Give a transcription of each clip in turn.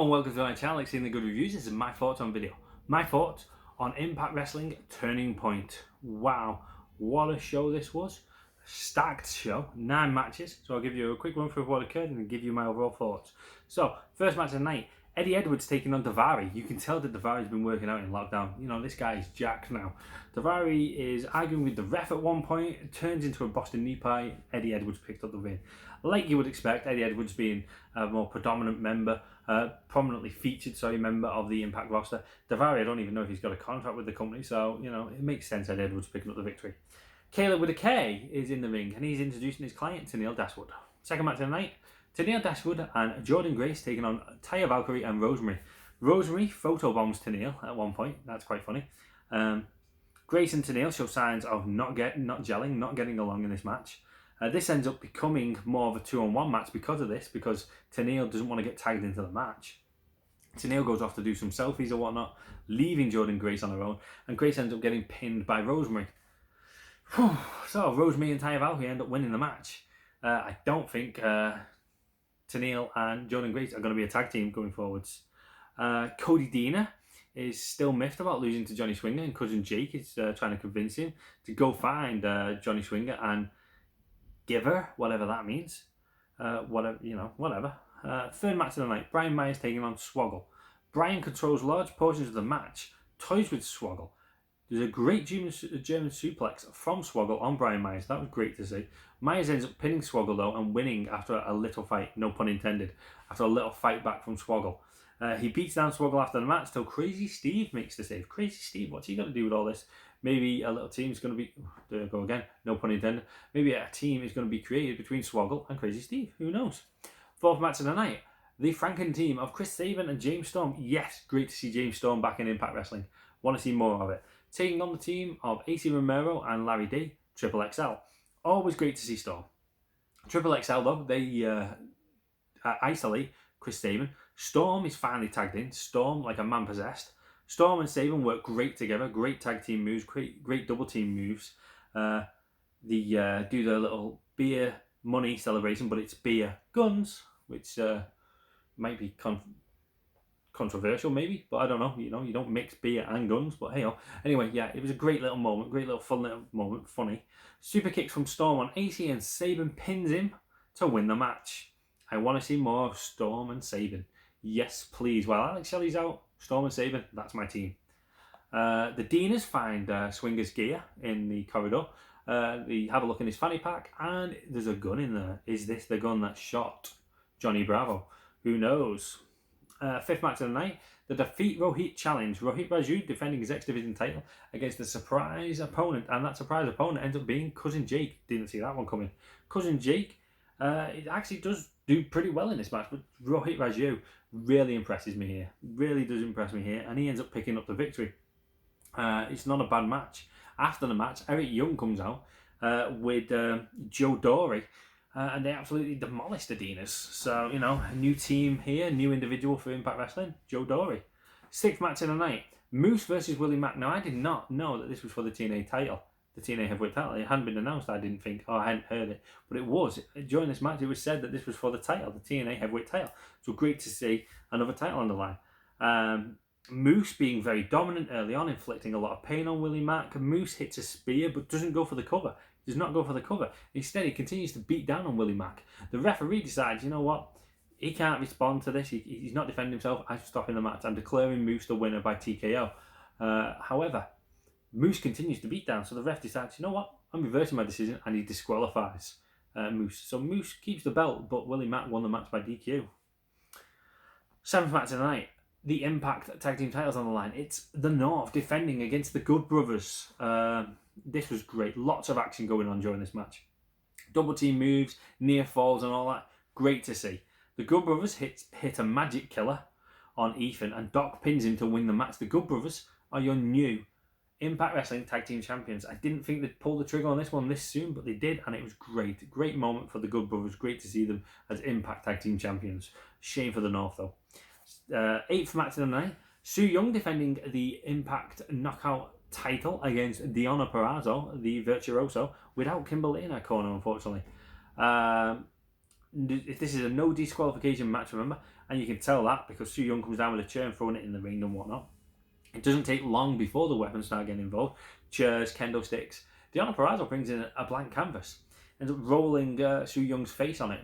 Hello and welcome to my channel, Extremely Good Reviews. This is my thoughts on video. My thoughts on Impact Wrestling Turning Point. Wow, what a show this was. Stacked show, 9 matches. So I'll give you a quick run through of what occurred and then give you my overall thoughts. So, first match of the night, Eddie Edwards taking on Daivari. You can tell that Daivari's been working out in lockdown. You know, this guy is jacked now. Daivari is arguing with the ref at one point. It turns into a Boston knee pie. Eddie Edwards picked up the win. Like you would expect, Eddie Edwards being a more predominant member, prominently featured, member of the Impact roster. Daivari, I don't even know if he's got a contract with the company, so, you know, it makes sense Eddie Edwards picking up the victory. Caleb with a K is in the ring, and he's introducing his client, Tenille Dashwood. Second match of the night, Tenille Dashwood and Jordynne Grace taking on Taya Valkyrie and Rosemary. Rosemary photobombs Tenille at one point. That's quite funny. Grace and Tenille show signs of not gelling, not getting along in this match. This ends up becoming more of a 2-on-1 match because of this, because Tenille doesn't want to get tagged into the match. Tenille goes off to do some selfies or whatnot, leaving Jordynne Grace on her own, and Grace ends up getting pinned by Rosemary. So Rosemary and Taya Valkyrie end up winning the match. I don't think Tenille and Jordynne Grace are going to be a tag team going forwards. Cody Deaner is still miffed about losing to Johnny Swinger, and cousin Jake is trying to convince him to go find Johnny Swinger and give her whatever that means. Whatever. Third match of the night, Brian Myers taking on Swoggle. Brian controls large portions of the match, toys with Swoggle. There's a great German suplex from Swoggle on Brian Myers. That was great to see. Myers ends up pinning Swoggle though and winning after a little fight, no pun intended, after a little fight back from Swoggle. He beats down Swoggle after the match till Crazy Steve makes the save. Crazy Steve, what's he got to do with all this? Maybe a little team is going to be, there I go again, no pun intended. Maybe a team is going to be created between Swoggle and Crazy Steve. Who knows? Fourth match of the night, the Franken team of Chris Sabin and James Storm. Yes, great to see James Storm back in Impact Wrestling. Want to see more of it. Taking on the team of AC Romero and Larry D, Triple XL. Always great to see Storm. Triple XL though, they isolate Chris Sabin. Storm is finally tagged in. Storm like a man possessed. Storm and Sabin work great together. Great tag team moves. Great double team moves. They do their little beer money celebration, but it's beer guns, which might be controversial maybe, but I don't know. You know, you don't mix beer and guns, but hey, anyway, yeah, it was a great little moment, great little fun little moment, funny. Super kicks from Storm on AC, and Sabin pins him to win the match. I want to see more of Storm and Sabin. Yes, please. While Alex Shelley's out, Storm and Sabin, that's my team. The Deaners find Swinger's gear in the corridor. They have a look in his fanny pack, and there's a gun in there. Is this the gun that shot Johnny Bravo? Who knows? Fifth match of the night, the Defeat Rohit Challenge. Rohit Raju defending his X Division title against a surprise opponent, and that surprise opponent ends up being Cousin Jake. Didn't see that one coming. Cousin Jake it actually does do pretty well in this match, but Rohit Raju really impresses me here. Really does impress me here, and he ends up picking up the victory. It's not a bad match. After the match, Eric Young comes out with Joe Dory, and they absolutely demolished the Deaners. So, you know, a new team here, new individual for Impact Wrestling, Joe Dory. Sixth match of the night, Moose versus Willie Mack. Now, I did not know that this was for the TNA title, the TNA Heavyweight title. It hadn't been announced, I didn't think, or I hadn't heard it. But it was. During this match, it was said that this was for the title, the TNA Heavyweight title. So great to see another title on the line. Moose being very dominant early on, inflicting a lot of pain on Willie Mack. Moose hits a spear but doesn't go for the cover. Does not go for the cover. Instead, he continues to beat down on Willie Mack. The referee decides, you know what? He can't respond to this. He's not defending himself. I'm stopping the match. I'm declaring Moose the winner by TKO. However, Moose continues to beat down, so the ref decides, you know what? I'm reversing my decision, and he disqualifies Moose. So Moose keeps the belt, but Willie Mack won the match by DQ. Seventh match of the night. The Impact Tag Team titles on the line. It's the North defending against the Good Brothers. This was great. Lots of action going on during this match. Double team moves, near falls and all that. Great to see. The Good Brothers hit a magic killer on Ethan, and Doc pins him to win the match. The Good Brothers are your new Impact Wrestling Tag Team Champions. I didn't think they'd pull the trigger on this one this soon, but they did, and it was great. Great moment for the Good Brothers. Great to see them as Impact Tag Team Champions. Shame for the North, though. Eighth match of the night, Su Yung defending the Impact Knockout title against Deonna Purrazzo, the Virtuoso, without Kimberly in her corner, unfortunately. This is a no disqualification match, remember, and you can tell that because Su Yung comes down with a chair and throwing it in the ring and whatnot. It doesn't take long before the weapons start getting involved. Chairs, kendo sticks. Deonna Purrazzo brings in a blank canvas, ends up rolling Su Young's face on it.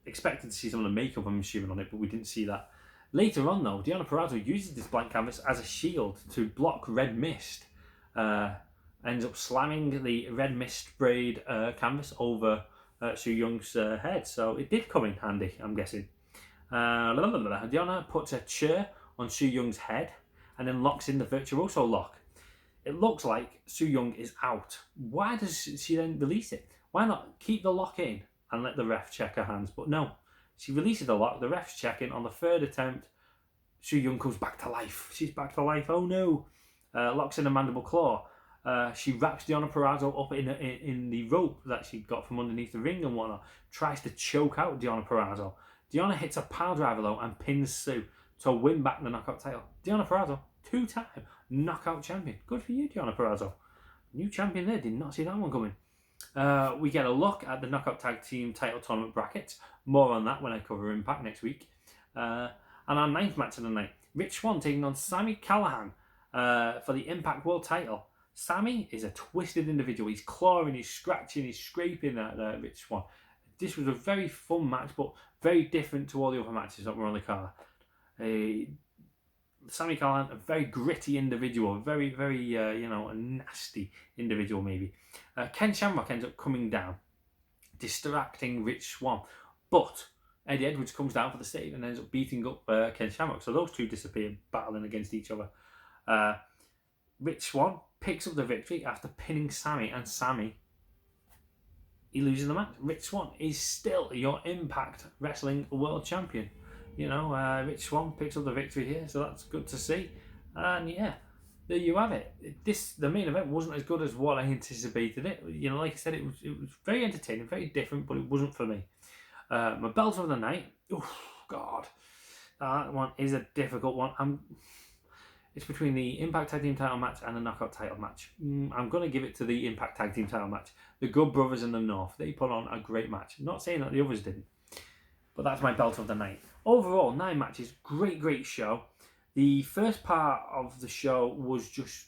Expected to see some of the makeup, I'm assuming, on it, but we didn't see that. Later on, though, Deonna Purrazzo uses this blank canvas as a shield to block red mist. Ends up slamming the red mist sprayed canvas over Su Young's head, so it did come in handy, I'm guessing. Deonna puts a chair on Su Young's head and then locks in the Virtuoso lock. It looks like Su Yung is out. Why does she then release it? Why not keep the lock in and let the ref check her hands? But no, she releases the lock, the ref's checking. On the third attempt, Su Yung comes back to life. She's back to life, oh no. Locks in a mandible claw. She wraps Deonna Purrazzo up in the rope that she got from underneath the ring and whatnot. Tries to choke out Deonna Purrazzo. Deonna hits a pile driver though and pins Sue to win back the knockout title. Deonna Purrazzo, 2-time knockout champion. Good for you, Deonna Purrazzo. New champion there, did not see that one coming. We get a look at the knockout tag team title tournament brackets. More on that when I cover Impact next week. And our 9th match of the night, Rich Swann taking on Sami Callihan for the Impact World title. Sami is a twisted individual. He's clawing, he's scratching, he's scraping at Rich Swann. This was a very fun match, but very different to all the other matches that were on the card. Sami Callihan, a very gritty individual, very, very, a nasty individual maybe. Ken Shamrock ends up coming down, distracting Rich Swann, but Eddie Edwards comes down for the save and ends up beating up Ken Shamrock. So those two disappear, battling against each other. Rich Swann picks up the victory after pinning Sami, and Sami, he loses the match. Rich Swann is still your Impact Wrestling World Champion. Rich Swann picks up the victory here, so that's good to see. And yeah, there you have it. The main event wasn't as good as what I anticipated it. Like I said, it was very entertaining, very different, but it wasn't for me. My belt of the night, oh God, that one is a difficult one. It's between the Impact Tag Team title match and the Knockout title match. I'm going to give it to the Impact Tag Team title match. The Good Brothers in the North, they put on a great match. Not saying that the others didn't, but that's my belt of the night. Overall, 9 matches, great show. The first part of the show was just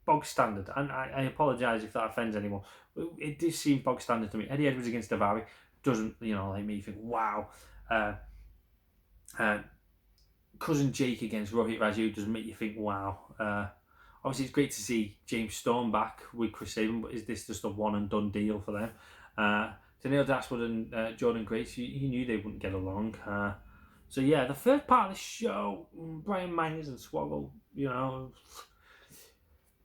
bog standard, and I apologise if that offends anyone. It did seem bog standard to me. Eddie Edwards against Daivari doesn't, like me, think, wow. Cousin Jake against Rohit Raju doesn't make you think, wow. Obviously, it's great to see James Storm back with Chris Sabin, but is this just a one and done deal for them? Neil Dashwood and Jordan Grace, you knew they wouldn't get along. So yeah, the first part of the show, Brian Myers and Swoggle,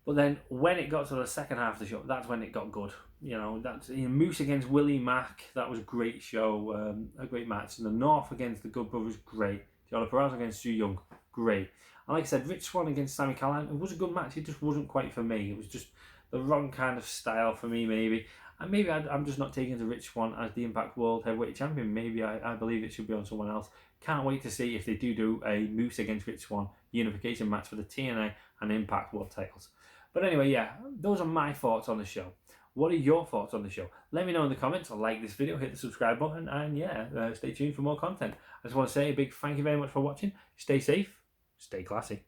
But then when it got to the second half of the show, that's when it got good. That's Moose against Willie Mack, that was a great show, a great match. And the North against the Good Brothers, great. Deonna Purrazzo against Su Yung, great. And like I said, Rich Swann against Sami Callihan, it was a good match. It just wasn't quite for me. It was just the wrong kind of style for me, maybe. And maybe I'm just not taking the Rich Swann as the Impact World Heavyweight Champion. Maybe I believe it should be on someone else. Can't wait to see if they do a Moose against Rich Swann unification match for the TNA and Impact World titles. But anyway, yeah, those are my thoughts on the show. What are your thoughts on the show? Let me know in the comments. Like this video, hit the subscribe button, and yeah, stay tuned for more content. I just want to say a big thank you very much for watching. Stay safe, stay classy.